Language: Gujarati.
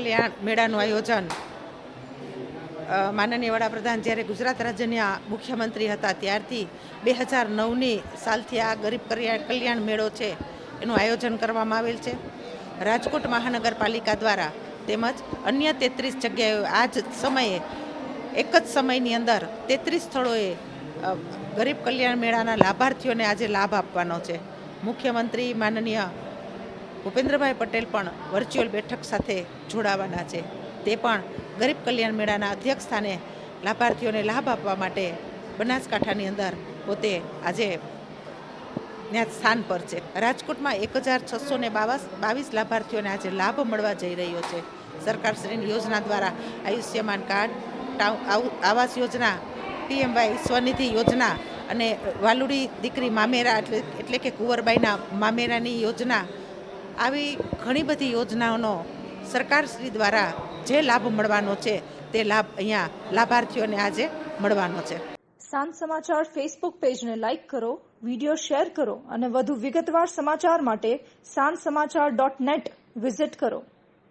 કલ્યાણ મેળાનું આયોજન માનનીય વડાપ્રધાન જ્યારે ગુજરાત રાજ્યના મુખ્યમંત્રી હતા ત્યારથી 2009ની સાલથી આ ગરીબ કલ્યાણ મેળો છે એનું આયોજન કરવામાં આવેલ છે. રાજકોટ મહાનગરપાલિકા દ્વારા તેમજ અન્ય 33 જગ્યાએ આ જ સમયે એક જ સમયની અંદર 33 સ્થળોએ ગરીબ કલ્યાણ મેળાના લાભાર્થીઓને આજે લાભ આપવાનો છે. મુખ્યમંત્રી માનનીય ભૂપેન્દ્રભાઈ પટેલ પણ વર્ચ્યુઅલ બેઠક સાથે જોડાવાના છે. તે પણ ગરીબ કલ્યાણ મેળાના અધ્યક્ષ સ્થાને લાભાર્થીઓને લાભ આપવા માટે બનાસકાંઠાની અંદર પોતે આજે ત્યાં સ્થાન પર છે. રાજકોટમાં 1622 લાભાર્થીઓને આજે લાભ મળવા જઈ રહ્યો છે. સરકારશ્રીની યોજના દ્વારા આયુષ્યમાન કાર્ડ, આવાસ યોજના, PMY સ્વનિધિ યોજના અને વાલુડી દીકરી મામેરા એટલે કે કુંવરબાઈના મામેરાની યોજના, આવી ઘણી બધી યોજનાઓનો સરકારશ્રી દ્વારા જે લાભ મળવાનો છે તે લાભ અહીંયા લાભાર્થીઓને આજે મળવાનો છે. સાંજ સમાચાર ફેસબુક પેજને લાઇક કરો, વિડીયો શેર કરો અને વધુ વિગતવાર સમાચાર માટે sanssamachar.net વિઝિટ કરો.